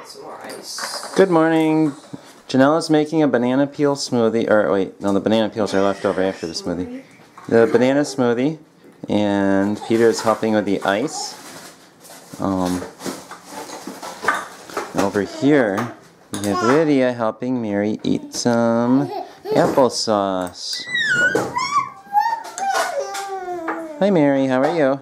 Some more ice. Good morning. Janella's making a banana peel smoothie. Or wait, no, the banana peels are left over after the smoothie. The banana smoothie, and Peter's helping with the ice. Over here, we have Lydia helping Mary eat some applesauce. Hi Mary, how are you?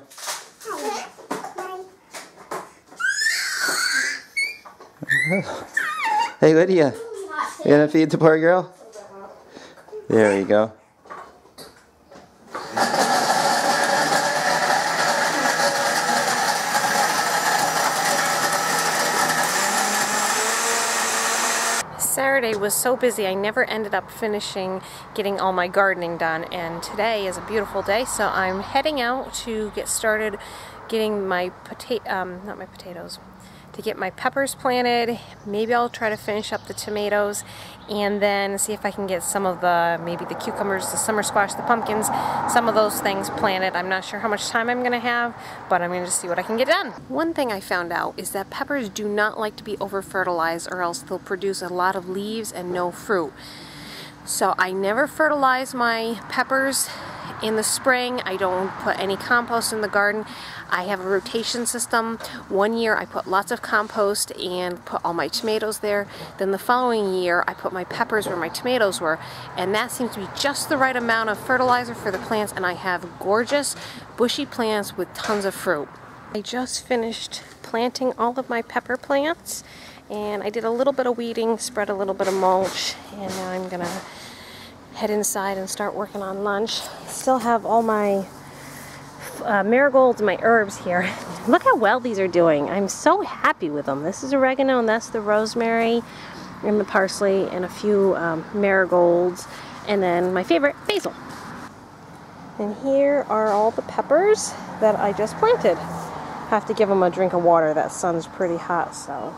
Hey Lydia, you gonna feed the poor girl? There you go. Saturday was so busy I never ended up finishing getting all my gardening done, and today is a beautiful day, so I'm heading out to get started getting my to get my peppers planted. Maybe I'll try to finish up the tomatoes and then see if I can get some of maybe the cucumbers, the summer squash, the pumpkins, some of those things planted. I'm not sure how much time I'm gonna have, but I'm gonna just see what I can get done. One thing I found out is that peppers do not like to be over fertilized, or else they'll produce a lot of leaves and no fruit. So I never fertilize my peppers in the spring. I don't put any compost in the garden. I have a rotation system. One year I put lots of compost and put all my tomatoes there. Then the following year I put my peppers where my tomatoes were, and that seems to be just the right amount of fertilizer for the plants, and I have gorgeous bushy plants with tons of fruit. I just finished planting all of my pepper plants, and I did a little bit of weeding, spread a little bit of mulch, and now I'm gonna head inside and start working on lunch. Still have all my marigolds and my herbs here. Look how well these are doing. I'm so happy with them. This is oregano, and that's the rosemary and the parsley, and a few marigolds, and then my favorite, basil. And here are all the peppers that I just planted. Have to give them a drink of water. That sun's pretty hot, so.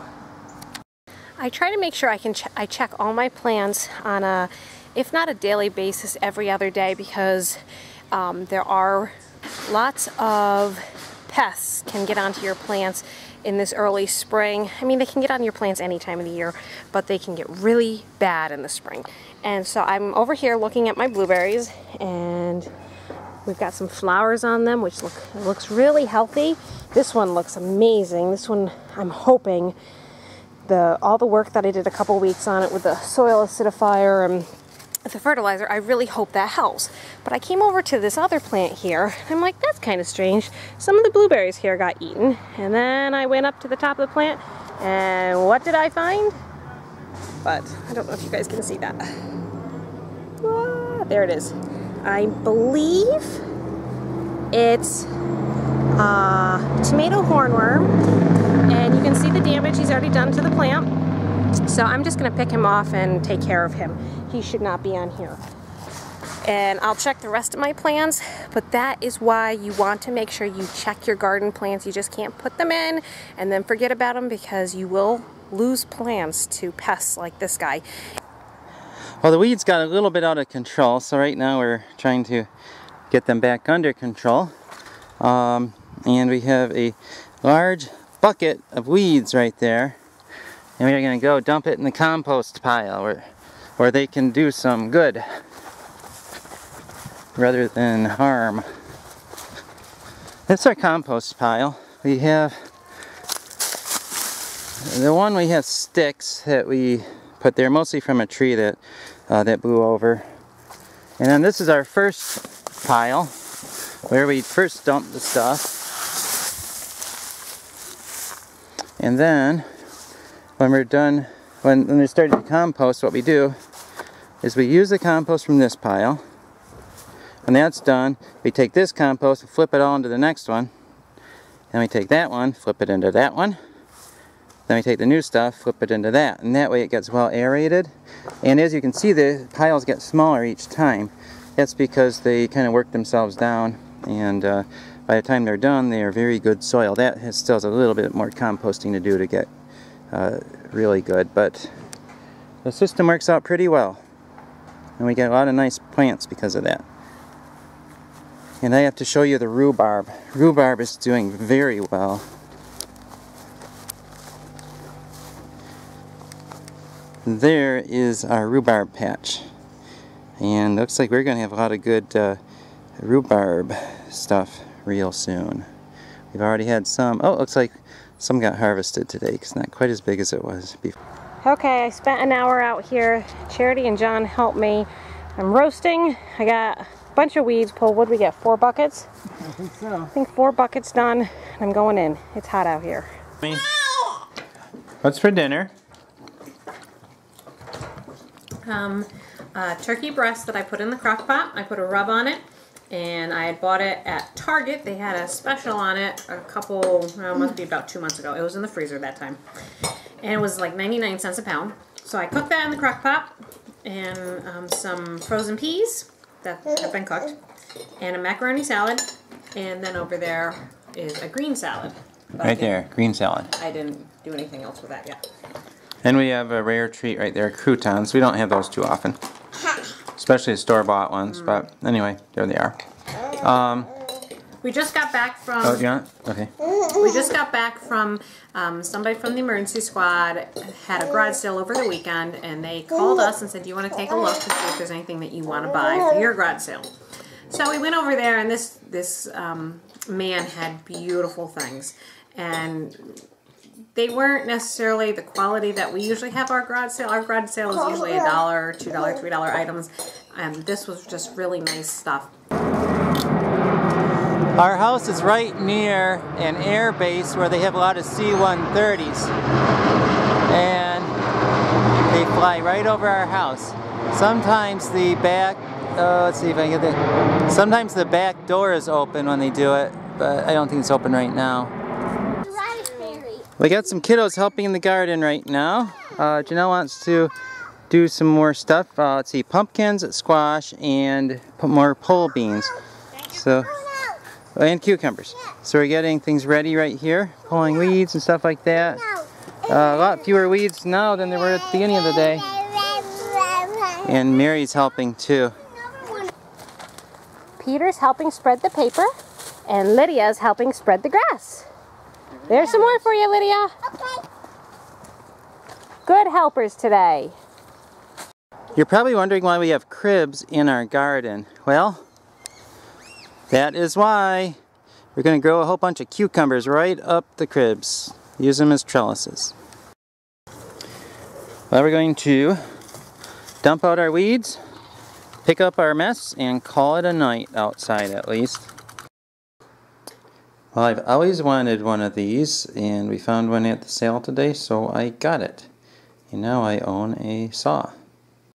I try to make sure I check all my plants on a, if not a daily basis, every other day, because there are lots of pests can get onto your plants in this early spring. I mean, they can get on your plants any time of the year, but they can get really bad in the spring. And so I'm over here looking at my blueberries, and we've got some flowers on them, which looks really healthy. This one looks amazing. This one, I'm hoping all the work that I did a couple weeks on it with the soil acidifier and the fertilizer, I really hope that helps. But I came over to this other plant here, and I'm like, that's kind of strange. Some of the blueberries here got eaten, and then I went up to the top of the plant, and what did I find? But I don't know if you guys can see that. Ah, there it is. I believe it's tomato hornworm, and you can see the damage he's already done to the plant. So I'm just going to pick him off and take care of him. He should not be on here. And I'll check the rest of my plants, but that is why you want to make sure you check your garden plants. You just can't put them in and then forget about them, because you will lose plants to pests like this guy. Well, the weeds got a little bit out of control, so right now we're trying to get them back under control. And we have a large bucket of weeds right there, and we're going to go dump it in the compost pile where they can do some good rather than harm. That's our compost pile. We have we have sticks that we put there, mostly from a tree that blew over. And then this is our first pile, where we first dumped the stuff. And then when we're done, when we started to compost, what we do is we use the compost from this pile. When that's done, we take this compost and flip it all into the next one. Then we take that one, flip it into that one. Then we take the new stuff, flip it into that. And that way it gets well aerated. And as you can see, the piles get smaller each time. That's because they kind of work themselves down. And by the time they're done, they are very good soil. That still has a little bit more composting to do to get really good. But the system works out pretty well. And we get a lot of nice plants because of that. And I have to show you the rhubarb. Rhubarb is doing very well. there is our rhubarb patch. And looks like we're going to have a lot of good rhubarb stuff real soon. We've already had some. Oh, it looks like some got harvested today. It's not quite as big as it was before. Okay, I spent an hour out here. Charity and John helped me. I'm roasting. I got a bunch of weeds pulled. What did we get? 4 buckets? I think so. I think 4 buckets done. And I'm going in. It's hot out here. What's for dinner? Turkey breast that I put in the crock pot. I put a rub on it. And I had bought it at Target. They had a special on it a couple, well, must be about 2 months ago. It was in the freezer that time. And it was like 99 cents a pound. So I cooked that in the crock pot. And some frozen peas that have been cooked. And a macaroni salad. And then over there is a green salad. Right there, green salad. I didn't do anything else with that yet. And we have a rare treat right there, croutons. We don't have those too often. Especially store-bought ones, but anyway, there they are. We just got back from... Oh, you want it? Okay. We just got back from somebody from the emergency squad had a garage sale over the weekend, and they called us and said, do you want to take a look to see if there's anything that you want to buy for your garage sale? So we went over there, and this man had beautiful things, and they weren't necessarily the quality that we usually have our garage sale. Our garage sale is usually $1, $2, $3 items. This was just really nice stuff. Our house is right near an air base where they have a lot of C-130s. And they fly right over our house. Sometimes the back, let's see if I can get that. Sometimes the back door is open when they do it, but I don't think it's open right now. We got some kiddos helping in the garden right now. Janelle wants to do some more stuff. Let's see, pumpkins, squash, and put more pole beans. So, and cucumbers. So we're getting things ready right here, pulling weeds and stuff like that. A lot fewer weeds now than there were at the beginning of the day. And Mary's helping too. Peter's helping spread the paper, and Lydia's helping spread the grass. There's some more for you, Lydia. Okay. Good helpers today. You're probably wondering why we have cribs in our garden. Well, that is why. We're going to grow a whole bunch of cucumbers right up the cribs. Use them as trellises. Well, we're going to dump out our weeds, pick up our mess, and call it a night outside at least. Well, I've always wanted one of these, and we found one at the sale today, so I got it. And now I own a saw.